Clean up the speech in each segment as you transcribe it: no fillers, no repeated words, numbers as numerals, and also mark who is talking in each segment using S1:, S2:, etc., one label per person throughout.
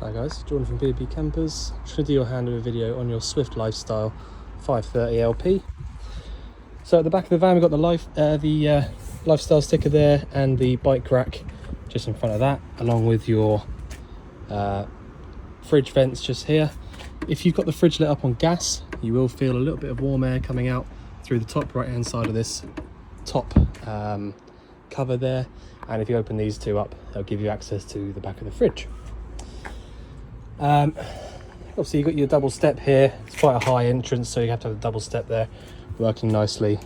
S1: Hi guys, Jordan from B&B Campers. Just going to do your handover video on your Swift Lifestyle 530 LP. So at the back of the van we've got the Lifestyle sticker there and the bike rack just in front of that, along with your fridge vents just here. If you've got the fridge lit up on gas, you will feel a little bit of warm air coming out through the top right hand side of this top cover there, and if you open these two up they'll give you access to the back of the fridge. Obviously you've got your double step here. It's quite a high entrance, so you have to have a double step there working nicely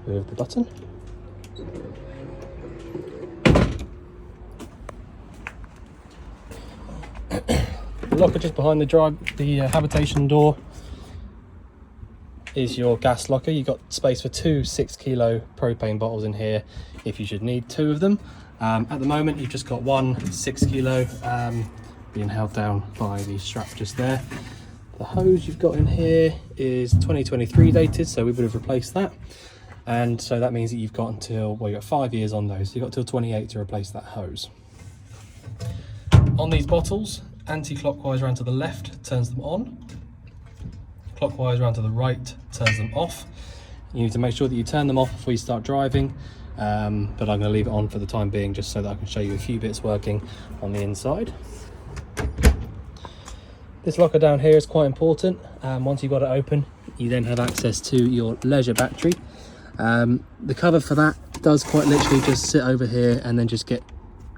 S1: with the button. The locker just behind the habitation door is your gas locker. You've got space for two 6 kilo propane bottles in here if you should need two of them. At the moment you've just got one 6 kilo being held down by the strap just there. The hose you've got in here is 2023 dated, so we would have replaced that, and so that means that you've got until, well, you've got 5 years on those, so you've got till 28 to replace that hose. On these bottles, anti-clockwise around to the left turns them on, clockwise around to the right turns them off. You need to make sure that you turn them off before you start driving, but I'm going to leave it on for the time being just so that I can show you a few bits working on the inside. This locker down here is quite important. Once you've got it open, you then have access to your leisure battery. The cover for that does quite literally just sit over here and then just get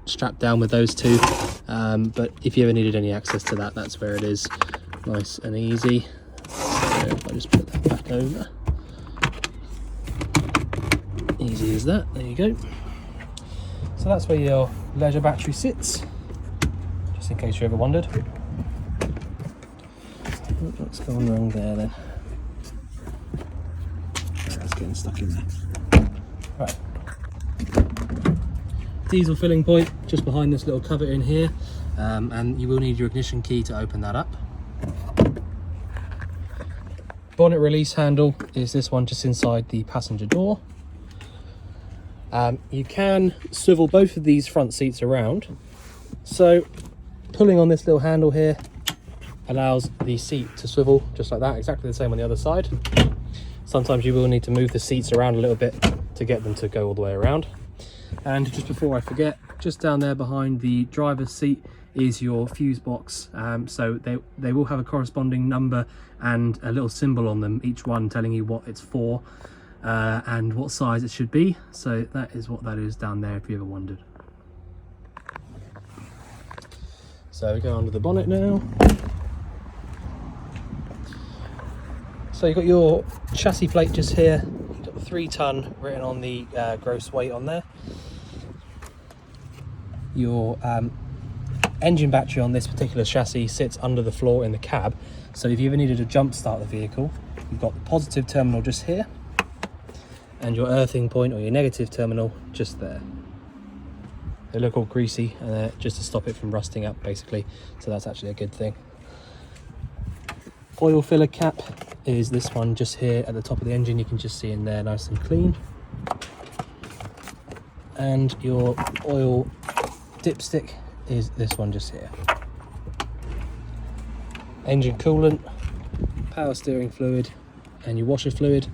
S1: strapped down with those two, but if you ever needed any access to that, that's where it is, nice and easy. So if I just put that back over, easy as that, there you go. So that's where your leisure battery sits, just in case you ever wondered. What's going wrong there then? It's getting stuck in there. Right. Diesel filling point just behind this little cover in here, and you will need your ignition key to open that up. Bonnet release handle is this one just inside the passenger door. You can swivel both of these front seats around, so pulling on this little handle here allows the seat to swivel just like that, exactly the same on the other side. Sometimes you will need to move the seats around a little bit to get them to go all the way around. And just before I forget, just down there behind the driver's seat is your fuse box, so they will have a corresponding number and a little symbol on them, each one telling you what it's for and what size it should be. So that is what that is down there if you ever wondered. So we go under the bonnet now. So you've got your chassis plate just here. You've got 3 ton written on the gross weight on there. Your engine battery on this particular chassis sits under the floor in the cab, so if you ever needed to jump start the vehicle, you've got the positive terminal just here and your earthing point or your negative terminal just there. They look all greasy just to stop it from rusting up basically, so that's actually a good thing. Oil filler cap is this one just here at the top of the engine. You can just see in there nice and clean. And your oil dipstick is this one just here. Engine coolant, power steering fluid, and your washer fluid,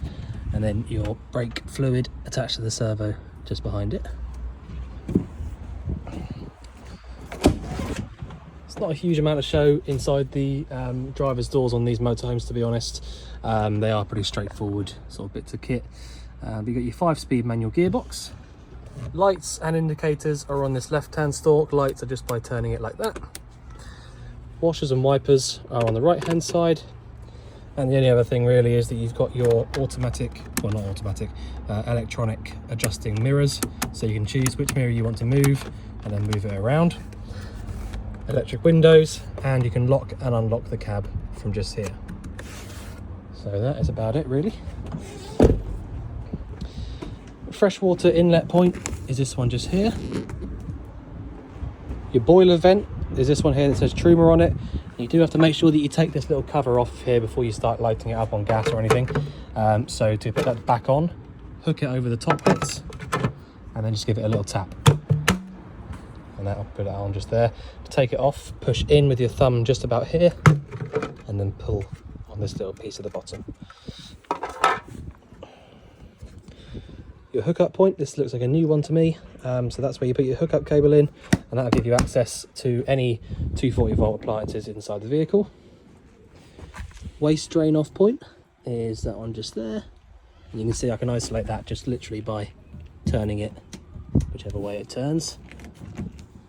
S1: and then your brake fluid attached to the servo just behind it. Not a huge amount of show inside the driver's doors on these motorhomes, to be honest. They are pretty straightforward sort of bits of kit. You've got your 5-speed manual gearbox. Lights and indicators are on this left hand stalk. Lights are just by turning it like that. Washers and wipers are on the right hand side, and the only other thing really is that you've got your electronic adjusting mirrors, so you can choose which mirror you want to move and then move it around. Electric windows, and you can lock and unlock the cab from just here. So that is about it really. Freshwater inlet point is this one just here. Your boiler vent is this one here that says Truma on it. You do have to make sure that you take this little cover off here before you start lighting it up on gas or anything. So to put that back on, hook it over the top bits and then just give it a little tap. and that'll put it on just there. To take it off, push in with your thumb just about here, and then pull on this little piece at the bottom. Your hookup point, this looks like a new one to me, so that's where you put your hookup cable in, and that'll give you access to any 240 volt appliances inside the vehicle. Waste drain off point is that one just there, and you can see I can isolate that just literally by turning it whichever way it turns.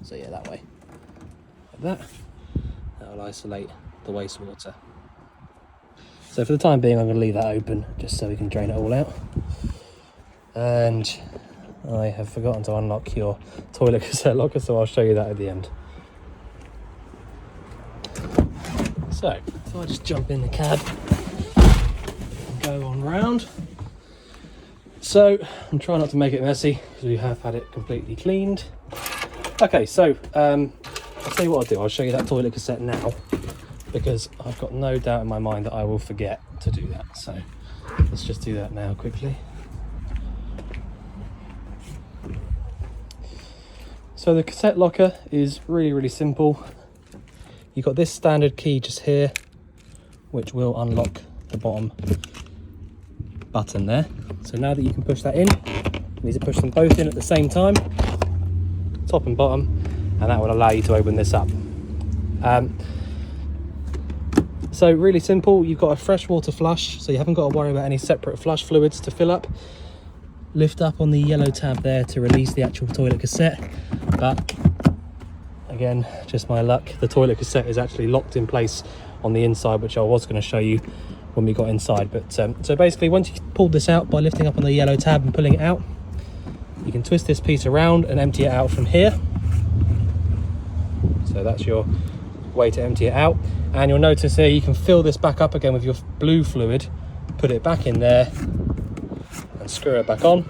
S1: So yeah, that way, like that. That'll isolate the wastewater. So for the time being, I'm going to leave that open just so we can drain it all out. And I have forgotten to unlock your toilet cassette locker, so I'll show you that at the end. So if I just jump in the cab and go on round. So I'm trying not to make it messy because we have had it completely cleaned. Okay, so I'll tell you what I'll do. I'll show you that toilet cassette now, because I've got no doubt in my mind that I will forget to do that. So let's just do that now quickly. So the cassette locker is really simple. You've got this standard key just here, which will unlock the bottom button there. So now that you can push that in, you need to push them both in at the same time, top and bottom, and that will allow you to open this up. So really simple. You've got a freshwater flush, so you haven't got to worry about any separate flush fluids to fill up. Lift up on the yellow tab there to release the actual toilet cassette, but again, just my luck, the toilet cassette is actually locked in place on the inside, which I was going to show you when we got inside. But so basically, once you pulled this out by lifting up on the yellow tab and pulling it out, you can twist this piece around and empty it out from here. So that's your way to empty it out, and you'll notice here you can fill this back up again with your blue fluid, put it back in there and screw it back on.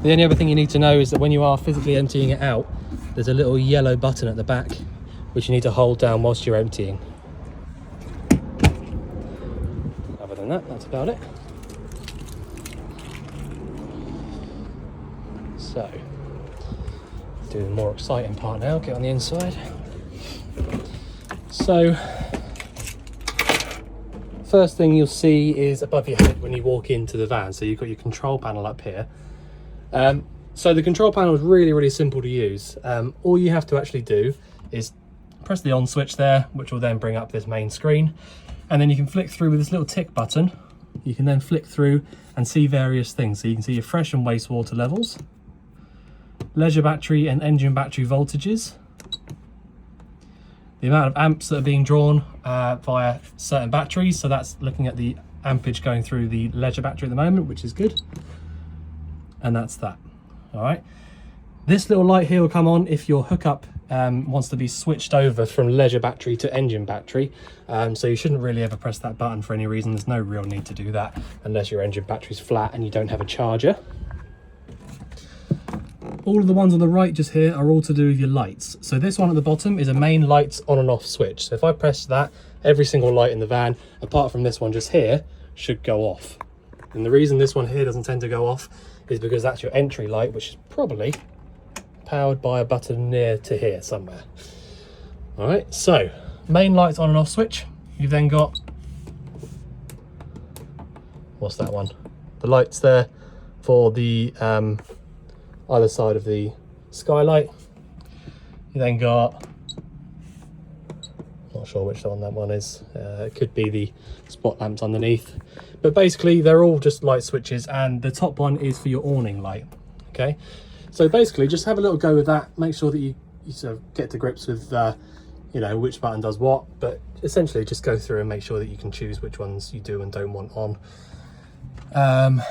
S1: The only other thing you need to know is that when you are physically emptying it out, there's a little yellow button at the back which you need to hold down whilst you're emptying. Other than that, that's about it. So, do the more exciting part now, get on the inside. So, first thing you'll see is above your head when you walk into the van. So you've got your control panel up here. So the control panel is really simple to use. All you have to actually do is press the on switch there, which will then bring up this main screen, and then you can flick through with this little tick button. You can then flick through and see various things. So you can see your fresh and wastewater levels, leisure battery and engine battery voltages, the amount of amps that are being drawn via certain batteries. So that's looking at the ampage going through the leisure battery at the moment, which is good. And that's that. All right, this little light here will come on if your hookup wants to be switched over from leisure battery to engine battery. So you shouldn't really ever press that button for any reason. There's no real need to do that unless your engine battery's flat and you don't have a charger. All of the ones on the right just here are all to do with your lights. So this one at the bottom is a main lights on and off switch. So if I press that, every single light in the van, apart from this one just here, should go off. And the reason this one here doesn't tend to go off is because that's your entry light, which is probably powered by a button near to here somewhere. All right, so main lights on and off switch. You've then got, what's that one? The lights there for the either side of the skylight. You then got, not sure which one that one is. It could be the spot lamps underneath. But basically, they're all just light switches, and the top one is for your awning light. Okay, so basically, just have a little go with that. Make sure that you sort of get to grips with, you know, which button does what. But essentially, just go through and make sure that you can choose which ones you do and don't want on.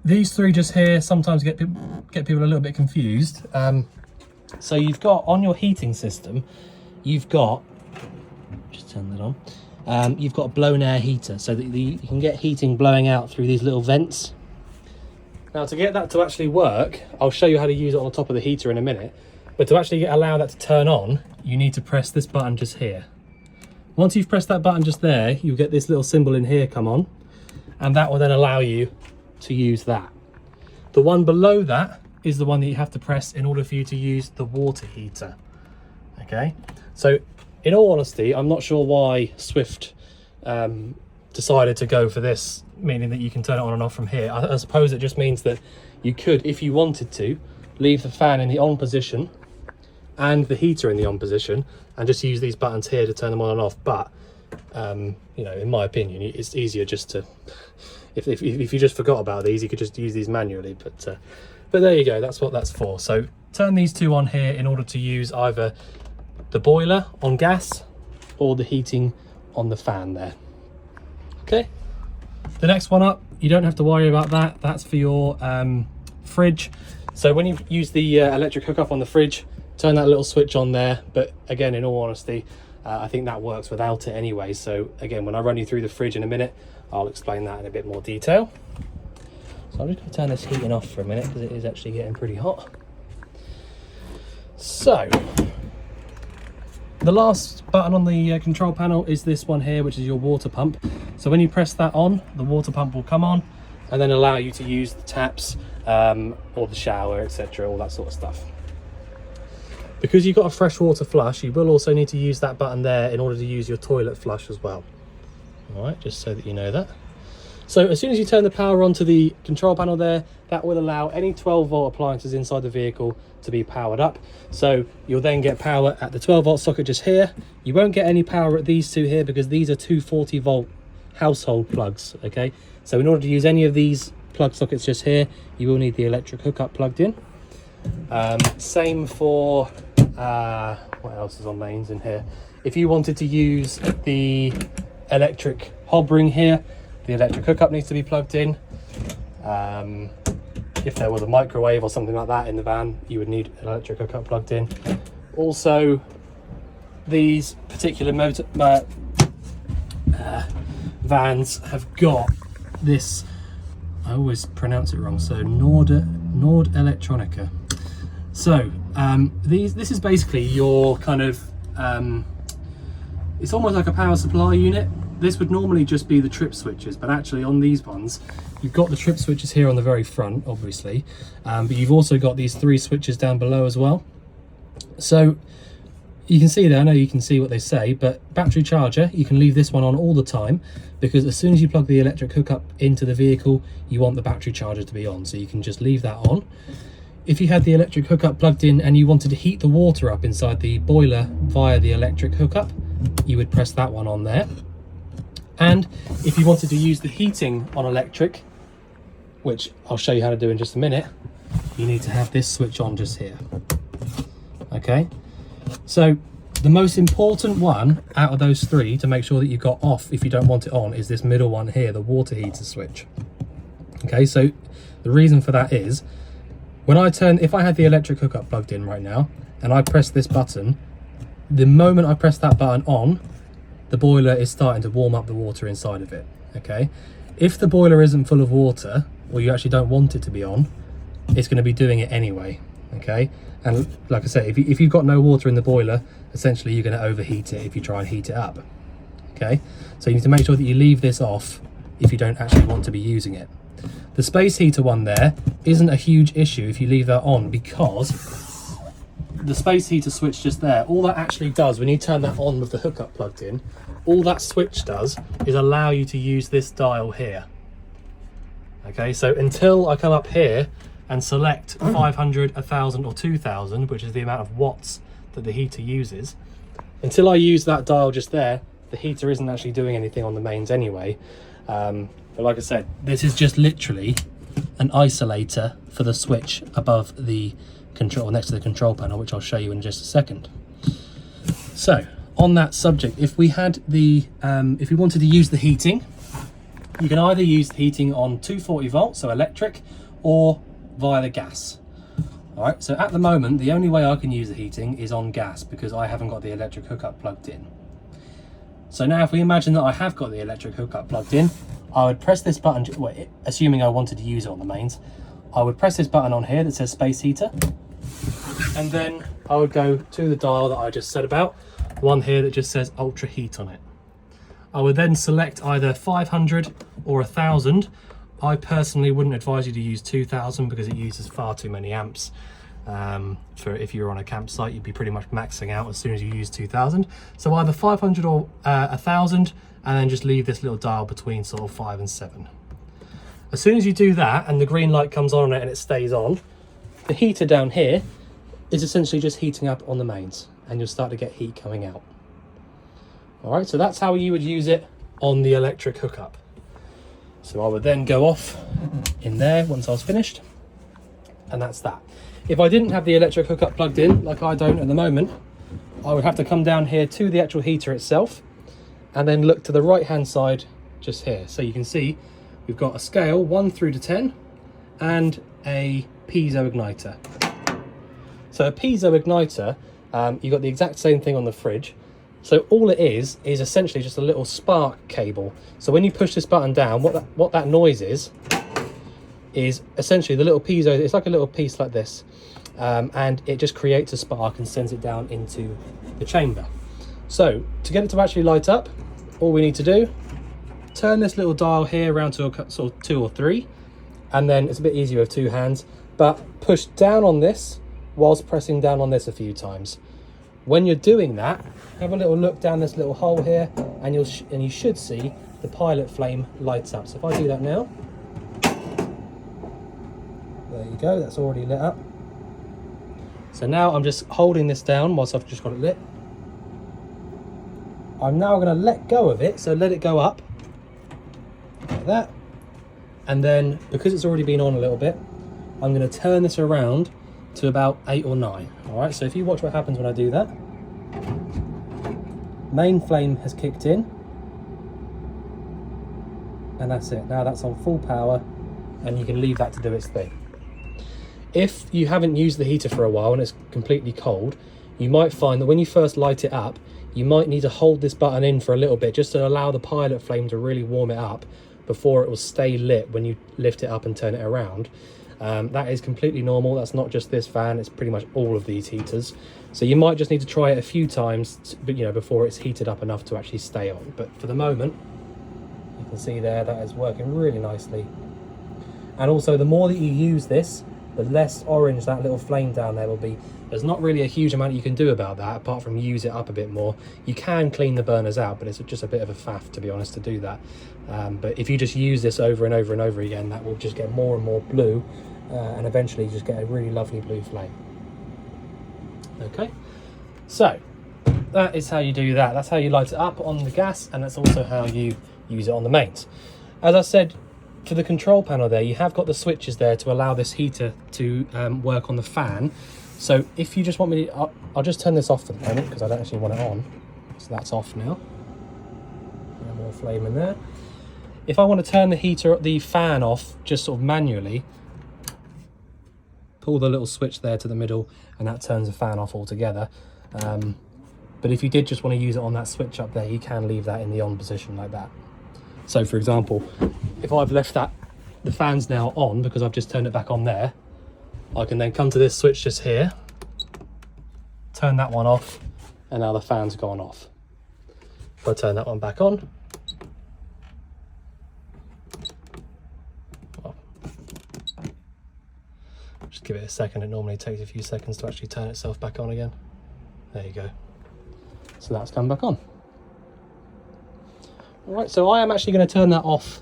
S1: These three just here sometimes get people a little bit confused. So you've got on your heating system, you've got, just turn that on. You've got a blown air heater, so that you can get heating blowing out through these little vents. Now to get that to actually work, I'll show you how to use it on the top of the heater in a minute, but to actually allow that to turn on, you need to press this button just here. Once you've pressed that button just there, you'll get this little symbol in here come on, and that will then allow you to use that. The one below that is the one that you have to press in order for you to use the water heater. Okay, so in all honesty, I'm not sure why Swift decided to go for this, meaning that you can turn it on and off from here. I suppose it just means that you could, if you wanted to, leave the fan in the on position and the heater in the on position and just use these buttons here to turn them on and off. But you know, in my opinion, it's easier just to, if you just forgot about these, you could just use these manually. But there you go, that's what that's for. So turn these two on here in order to use either the boiler on gas or the heating on the fan there. Okay, the next one up, you don't have to worry about that. That's for your fridge. So when you use the electric hookup on the fridge, turn that little switch on there. But again, in all honesty, I think that works without it anyway. So again, when I run you through the fridge in a minute, I'll explain that in a bit more detail. So I'm just going to turn this heating off for a minute because it is actually getting pretty hot. So the last button on the control panel is this one here, which is your water pump. So when you press that on, the water pump will come on and then allow you to use the taps or the shower, etc., all that sort of stuff. Because you've got a freshwater flush, you will also need to use that button there in order to use your toilet flush as well. All right, just so that you know that. So as soon as you turn the power on to the control panel there, that will allow any 12-volt appliances inside the vehicle to be powered up. So you'll then get power at the 12-volt socket just here. You won't get any power at these two here because these are two 40-volt household plugs, okay? So in order to use any of these plug sockets just here, you will need the electric hookup plugged in. Same for, what else is on mains in here? If you wanted to use the electric hob ring here, the electric hookup needs to be plugged in. If there was a microwave or something like that in the van, you would need an electric hookup plugged in. Also, these particular vans have got this, I always pronounce it wrong, so Nord Electronica. So this is basically your kind of, it's almost like a power supply unit. This would normally just be the trip switches, but actually on these ones, you've got the trip switches here on the very front, obviously, but you've also got these 3 switches down below as well. So you can see there, I know you can see what they say, but battery charger, you can leave this one on all the time, because as soon as you plug the electric hookup into the vehicle, you want the battery charger to be on, so you can just leave that on. If you had the electric hookup plugged in and you wanted to heat the water up inside the boiler via the electric hookup, you would press that one on there. And if you wanted to use the heating on electric, which I'll show you how to do in just a minute, you need to have this switch on just here. Okay, so the most important one out of those 3 to make sure that you've got off if you don't want it on is this middle one here, the water heater switch. Okay, so the reason for that is, when I turn, if I had the electric hookup plugged in right now and I press this button, the moment I press that button on, the boiler is starting to warm up the water inside of it. Okay, if the boiler isn't full of water, or you actually don't want it to be on, it's going to be doing it anyway. Okay, and like I said, if you've got no water in the boiler, essentially you're going to overheat it if you try and heat it up. Okay, so you need to make sure that you leave this off if you don't actually want to be using it. The space heater one there isn't a huge issue if you leave that on, because the space heater switch just there, all that actually does when you turn that on with the hookup plugged in, all that switch does is allow you to use this dial here. Okay, so until I come up here and select 500, 1000 or 2000, which is the amount of watts that the heater uses, until I use that dial just there, the heater isn't actually doing anything on the mains anyway. But like I said, this is just literally an isolator for the switch above the control, next to the control panel, which I'll show you in just a second. So on that subject, if we had the if we wanted to use the heating, you can either use the heating on 240 volts, so electric, or via the gas. All right, so at the moment the only way I can use the heating is on gas because I haven't got the electric hookup plugged in. So now if we imagine that I have got the electric hookup plugged in, I would press this button, well, assuming I wanted to use it on the mains, I would press this button on here that says space heater, and then I would go to the dial that I just said about, one here that just says ultra heat on it. I would then select either 500 or 1000 I personally wouldn't advise you to use 2000 because it uses far too many amps. For if you're on a campsite, you'd be pretty much maxing out as soon as you use 2000. So either 500 or 1000, and then just leave this little dial between sort of 5 and 7. As soon as you do that and the green light comes on it and it stays on, the heater down here is essentially just heating up on the mains, and you'll start to get heat coming out. All right, so that's how you would use it on the electric hookup. So I would then go off in there once I was finished, and that's that. If I didn't have the electric hookup plugged in, like I don't at the moment, I would have to come down here to the actual heater itself and then look to the right hand side just here. So you can see we've got a scale 1 through to 10 and a piezo igniter. So a piezo igniter, you've got the exact same thing on the fridge. So all it is essentially just a little spark cable. So when you push this button down, what that noise is essentially the little piezo. It's like a little piece like this, and it just creates a spark and sends it down into the chamber. So to get it to actually light up, all we need to do, turn this little dial here around to a sort of 2 or 3, and then it's a bit easier with 2 hands, but push down on this whilst pressing down on this a few times. When you're doing that, have a little look down this little hole here, and you should see the pilot flame lights up. So if I do that now, there you go, that's already lit up. So now I'm just holding this down whilst I've just got it lit. I'm now going to let go of it, so let it go up like that, and then because it's already been on a little bit, I'm going to turn this around to about 8 or 9. All right, so if you watch what happens when I do that, main flame has kicked in, and that's it. Now that's on full power, and you can leave that to do its thing. If you haven't used the heater for a while and it's completely cold, you might find that when you first light it up, you might need to hold this button in for a little bit just to allow the pilot flame to really warm it up before it will stay lit when you lift it up and turn it around. That is completely normal. That's not just this fan, it's pretty much all of these heaters. So you might just need to try it a few times before it's heated up enough to actually stay on. But for the moment, you can see there that is working really nicely. And also, the more that you use this, the less orange that little flame down there will be. There's not really a huge amount you can do about that apart from use it up a bit more. You can clean the burners out, but it's just a bit of a faff, to be honest, to do that. But if you just use this over and over and over again, that will just get more and more blue, and eventually you just get a really lovely blue flame. Okay, so that is how you do that. That's how you light it up on the gas, and that's also how you use it on the mains. As I said, for the control panel there, you have got the switches there to allow this heater to work on the fan. So if you just want me to, I'll just turn this off for the moment because I don't actually want it on. So that's off now. No more flame in there. If I want to turn the fan off just sort of manually, pull the little switch there to the middle and that turns the fan off altogether. But if you did just want to use it on that switch up there, you can leave that in the on position like that. So for example, if I've left the fan's now on because I've just turned it back on there, I can then come to this switch just here, turn that one off, and now the fan's gone off. If I turn that one back on, well, just give it a second. It normally takes a few seconds to actually turn itself back on again. There you go. So that's come back on. All right, so I am actually going to turn that off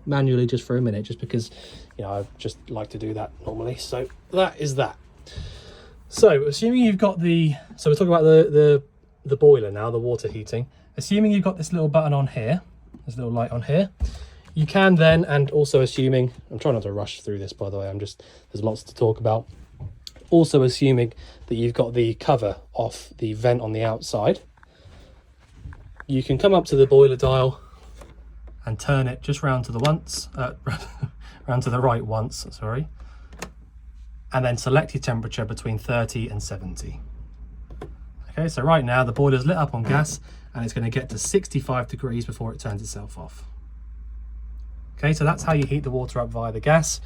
S1: manually just for a minute, just because I just like to do that normally. So that is that. So assuming you've got so we're talking about the boiler now, the water heating. Assuming you've got this little button on here, this little light on here, you can then, and also assuming, I'm trying not to rush through this, by the way, there's lots to talk about. Also assuming that you've got the cover off the vent on the outside, you can come up to the boiler dial and turn it just round to the round to the right once, sorry, and then select your temperature between 30 and 70. Okay, so right now the boiler's lit up on gas and it's going to get to 65 degrees before it turns itself off. Okay, so that's how you heat the water up via the gas.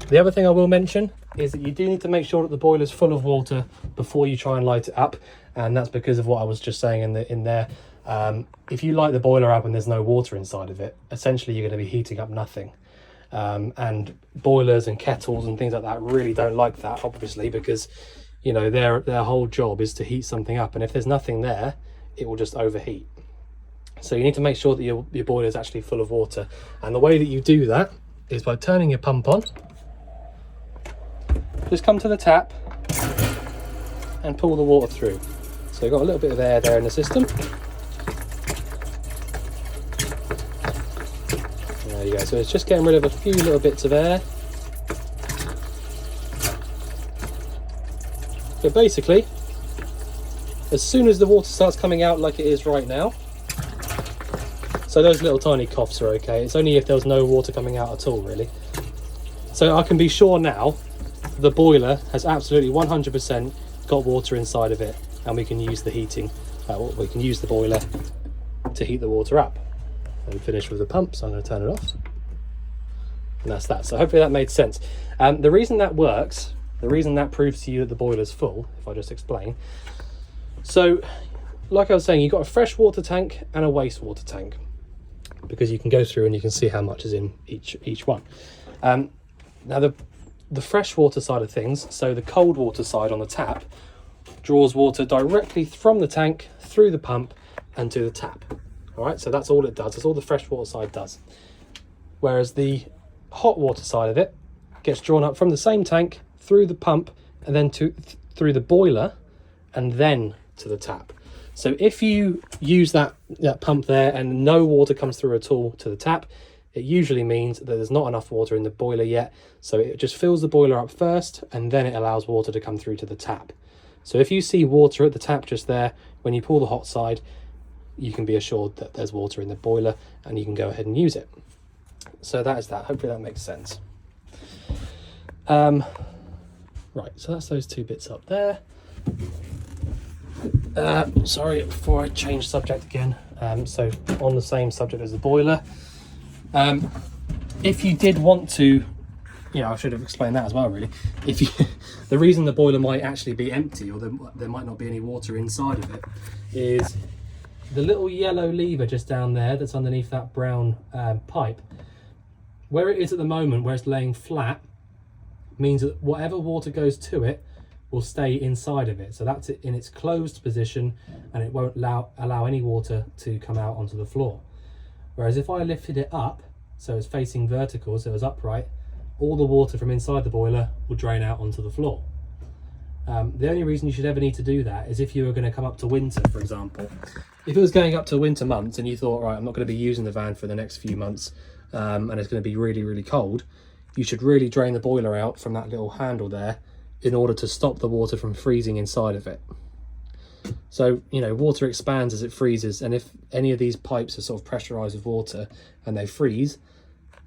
S1: The other thing I will mention is that you do need to make sure that the boiler's full of water before you try and light it up, and that's because of what I was just saying in there. If you light the boiler up and there's no water inside of it, essentially you're going to be heating up nothing. and boilers and kettles and things like that really don't like that, obviously, because you know their whole job is to heat something up, and if there's nothing there, it will just overheat. So you need to make sure that your boiler is actually full of water, and the way that you do that is by turning your pump on. Just come to the tap and pull the water through. So you've got a little bit of air there in the system. There you go. So it's just getting rid of a few little bits of air. But basically, as soon as the water starts coming out like it is right now, so those little tiny coughs are okay. It's only if there's no water coming out at all, really. So I can be sure now the boiler has absolutely 100% got water inside of it, and we can use the heating, we can use the boiler to heat the water up. And finish with the pump, so I'm going to turn it off. And that's that. So hopefully that made sense. The reason that works, the reason that proves to you that the boiler's full, if I just explain. So, like I was saying, you've got a freshwater tank and a wastewater tank, because you can go through and you can see how much is in each one. Now the freshwater side of things, so the cold water side on the tap, draws water directly from the tank through the pump and to the tap. All right, so that's all it does. That's all the freshwater side does. Whereas the hot water side of it gets drawn up from the same tank through the pump and then through the boiler and then to the tap. So if you use that pump there and no water comes through at all to the tap, it usually means that there's not enough water in the boiler yet. So it just fills the boiler up first and then it allows water to come through to the tap. So if you see water at the tap just there, when you pull the hot side, you can be assured that there's water in the boiler and you can go ahead and use it. So that is that. Hopefully that makes sense. Right, so that's those two bits up there. Sorry, before I change subject again. So on the same subject as the boiler, if you did want to, I should have explained that as well, really. The reason the boiler might actually be empty, or there might not be any water inside of it, is the little yellow lever just down there that's underneath that brown pipe. Where it is at the moment, where it's laying flat, means that whatever water goes to it will stay inside of it. So that's it in its closed position, and it won't allow any water to come out onto the floor. Whereas if I lifted it up, so it's facing vertical, so it's upright, all the water from inside the boiler will drain out onto the floor. The only reason you should ever need to do that is if you were going to come up to winter, for example. If it was going up to winter months and you thought, right, I'm not going to be using the van for the next few months, and it's going to be really, really cold, you should really drain the boiler out from that little handle there in order to stop the water from freezing inside of it. So, water expands as it freezes, and if any of these pipes are sort of pressurized with water and they freeze,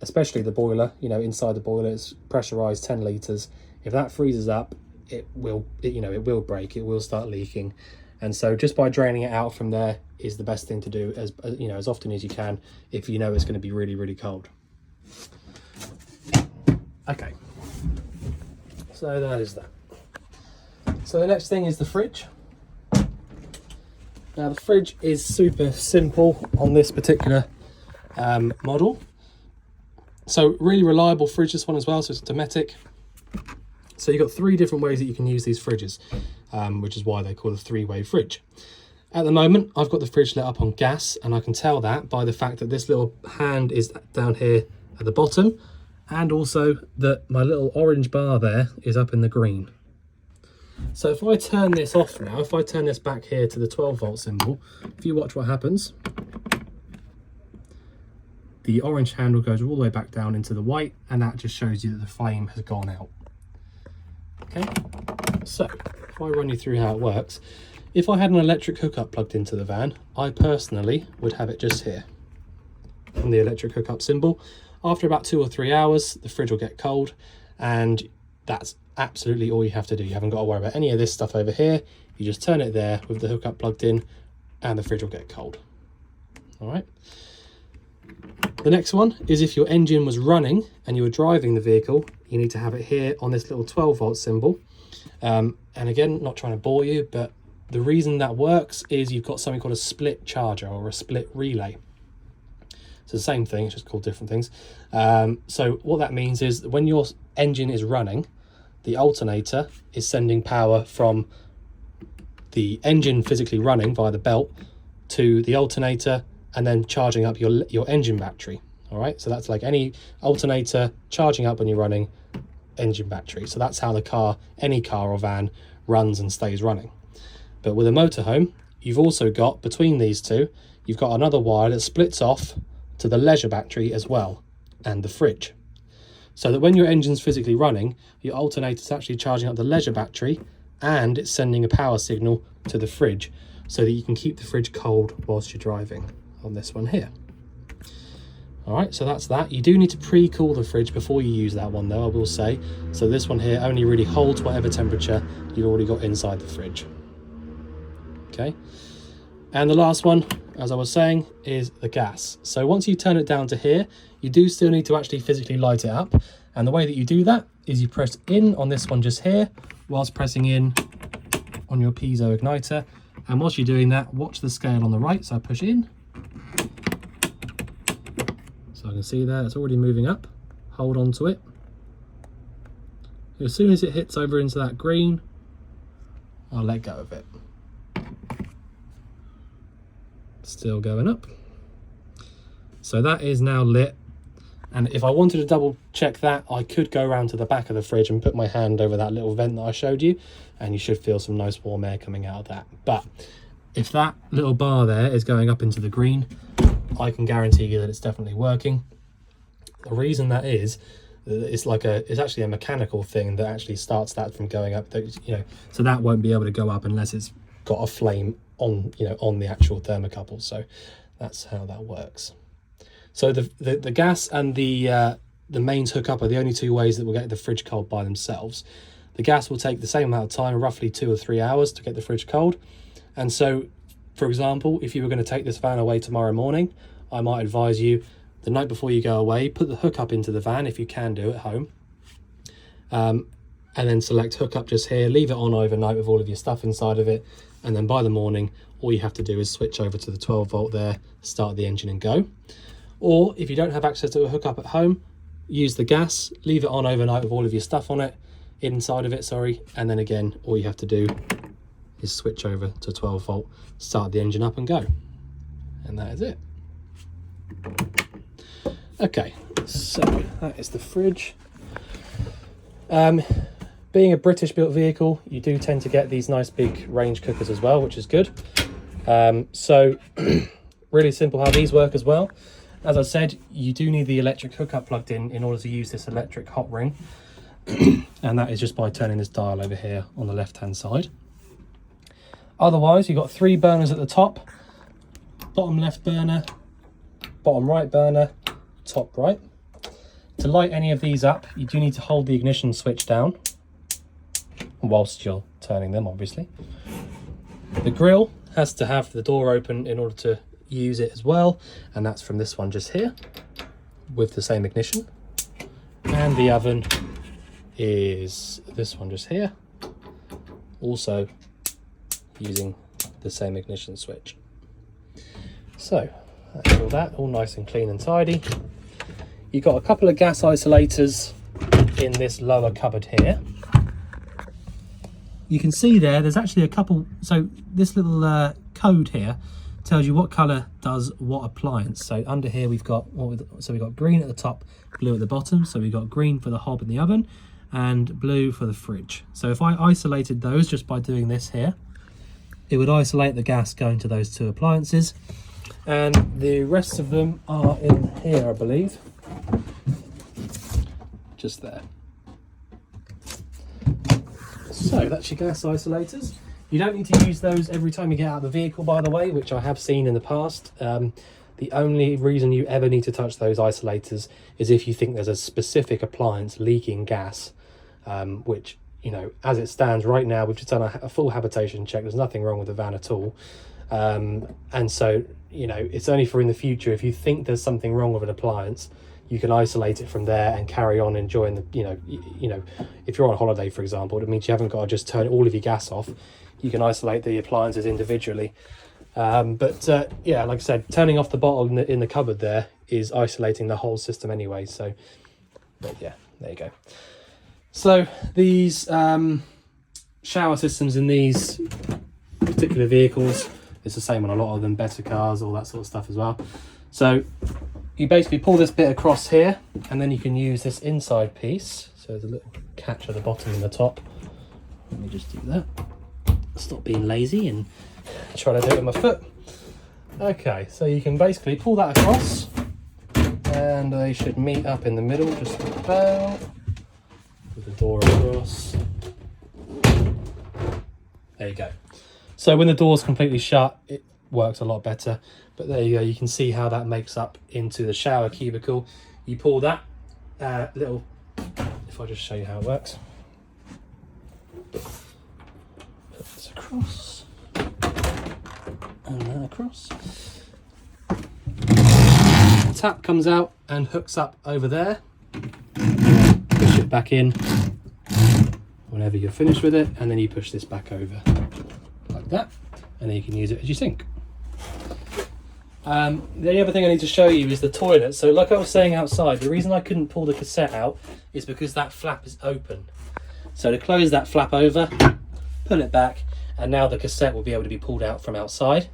S1: especially the boiler, inside the boiler it's pressurized 10 litres. If that freezes up, it will break, it will start leaking. And so just by draining it out from there is the best thing to do as often as you can if you know it's going to be really, really cold. Okay, so that is that. So the next thing is the fridge. Now the fridge is super simple on this particular model. So really reliable fridge, this one as well, so it's a Dometic. So you've got 3 different ways that you can use these fridges, which is why they call it a 3-way fridge. At the moment, I've got the fridge lit up on gas, and I can tell that by the fact that this little hand is down here at the bottom, and also that my little orange bar there is up in the green. So if I turn this off now, if I turn this back here to the 12-volt symbol, if you watch what happens, the orange handle goes all the way back down into the white, and that just shows you that the flame has gone out. Okay, so if I run you through how it works, if I had an electric hookup plugged into the van, I personally would have it just here on the electric hookup symbol. After about 2 or 3 hours, the fridge will get cold, and that's absolutely all you have to do. You haven't got to worry about any of this stuff over here. You just turn it there with the hookup plugged in, and the fridge will get cold. All right. The next one is if your engine was running and you were driving the vehicle, you need to have it here on this little 12-volt symbol. And again, not trying to bore you, but the reason that works is you've got something called a split charger or a split relay. It's the same thing, it's just called different things. So what that means is that when your engine is running, the alternator is sending power from the engine physically running via the belt to the alternator and then charging up your engine battery. All right, so that's like any alternator charging up when you're running, engine battery. So that's how the car, any car or van, runs and stays running. But with a motorhome, you've also got, between these two, you've got another wire that splits off to the leisure battery as well, and the fridge. So that when your engine's physically running, your alternator's actually charging up the leisure battery and it's sending a power signal to the fridge so that you can keep the fridge cold whilst you're driving on this one here. All right, so that's that. You do need to pre-cool the fridge before you use that one though, I will say. So this one here only really holds whatever temperature you've already got inside the fridge. Okay, and the last one, as I was saying, is the gas. So once you turn it down to here, you do still need to actually physically light it up. And the way that you do that is you press in on this one just here, whilst pressing in on your piezo igniter. And whilst you're doing that, watch the scale on the right. So I push in. So I can see there, it's already moving up. Hold on to it. As soon as it hits over into that green, I'll let go of it. Still going up. So that is now lit. And if I wanted to double check that, I could go around to the back of the fridge and put my hand over that little vent that I showed you, and you should feel some nice warm air coming out of that. But if that little bar there is going up into the green, I can guarantee you that it's definitely working. The reason that is, it's actually a mechanical thing that actually starts that from going up. So that won't be able to go up unless it's got a flame on, on the actual thermocouple. So that's how that works. So the gas and the mains hookup are the only two ways that we'll get the fridge cold by themselves. The gas will take the same amount of time, roughly 2 or 3 hours, to get the fridge cold. And so, for example, if you were going to take this van away tomorrow morning, I might advise you, the night before you go away, put the hookup into the van if you can do at home, and then select hookup just here, leave it on overnight with all of your stuff inside of it, and then by the morning all you have to do is switch over to the 12 volt there, start the engine and go. Or if you don't have access to a hookup at home, use the gas, leave it on overnight with all of your stuff on it, inside of it, sorry, and then again all you have to do is switch over to 12 volt, start the engine up and go. And that is it. Okay, so that is the fridge. Being a British built vehicle, you do tend to get these nice big range cookers as well, which is good. So really simple how these work as well. As I said, you do need the electric hookup plugged in order to use this electric hot ring. And that is just by turning this dial over here on the left hand side. Otherwise, you've got 3 burners at the top, bottom left burner, bottom right burner, top right. To light any of these up, you do need to hold the ignition switch down whilst you're turning them, obviously. The grill has to have the door open in order to use it as well, and that's from this one just here with the same ignition. And the oven is this one just here, also using the same ignition switch. So that's all that, all nice and clean and tidy. You've got a couple of gas isolators in this lower cupboard here. You can see there's actually a couple, so this little code here tells you what colour does what appliance. So under here we've got green at the top, blue at the bottom. So we've got green for the hob in the oven and blue for the fridge. So if I isolated those just by doing this here, it would isolate the gas going to those 2 appliances. And the rest of them are in here, I believe. Just there. So that's your gas isolators. You don't need to use those every time you get out of the vehicle, by the way, which I have seen in the past. The only reason you ever need to touch those isolators is if you think there's a specific appliance leaking gas, which, as it stands right now, we've just done a full habitation check. There's nothing wrong with the van at all. And so, it's only for in the future. If you think there's something wrong with an appliance, you can isolate it from there and carry on enjoying the, if you're on holiday, for example, it means you haven't got to just turn all of your gas off. You can isolate the appliances individually Yeah, like I said, turning off the bottle in the cupboard there is isolating the whole system anyway. So, but yeah, there you go. So these shower systems in these particular vehicles, it's the same on a lot of them, Bessacarrs, all that sort of stuff as well. So you basically pull this bit across here, and then you can use this inside piece. So there's a little catch at the bottom and the top. Let me just do that. Stop being lazy and try to do it with my foot. Okay, so you can basically pull that across, and they should meet up in the middle just about, with the door across. There you go. So when the door's completely shut, it works a lot better. But there you go, you can see how that makes up into the shower cubicle. You pull that little, if I just show you how it works. Put this across, and that across. The tap comes out and hooks up over there. Push it back in whenever you're finished with it, and then you push this back over like that, and then you can use it as you sink. The other thing I need to show you is the toilet. So like I was saying outside, the reason I couldn't pull the cassette out is because that flap is open. So to close that flap over, pull it back, and now the cassette will be able to be pulled out from outside.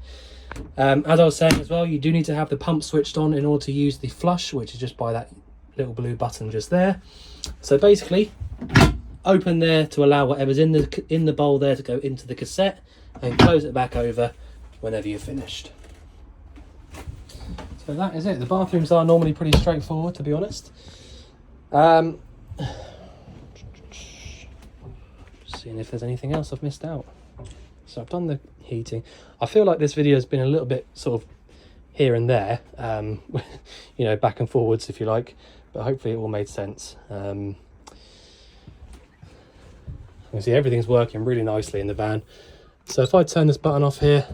S1: As I was saying as well, you do need to have the pump switched on in order to use the flush, which is just by that little blue button just there. So basically, open there to allow whatever's in the bowl there to go into the cassette, and close it back over whenever you're finished. So that is it. The bathrooms are normally pretty straightforward, to be honest. Just seeing if there's anything else I've missed out. So I've done the heating. I feel like this video has been a little bit sort of here and there, you know, back and forwards if you like, but hopefully it all made sense. You can see everything's working really nicely in the van. So if I turn this button off here,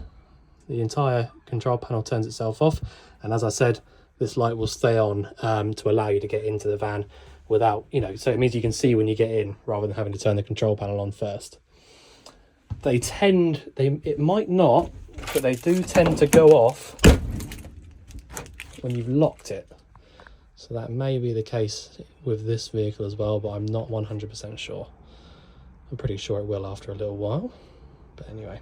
S1: the entire control panel turns itself off, and as I said, this light will stay on to allow you to get into the van without, you know, so it means you can see when you get in rather than having to turn the control panel on first. It might not, but they do tend to go off when you've locked it. So that may be the case with this vehicle as well, but I'm not 100% sure. I'm pretty sure it will after a little while, but anyway.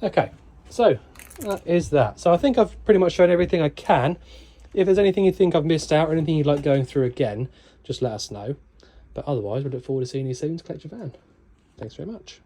S1: Okay, so that is that. So I think I've pretty much shown everything I can. If there's anything you think I've missed out or anything you'd like going through again, just let us know. But otherwise, we look forward to seeing you soon to collect your van. Thanks very much.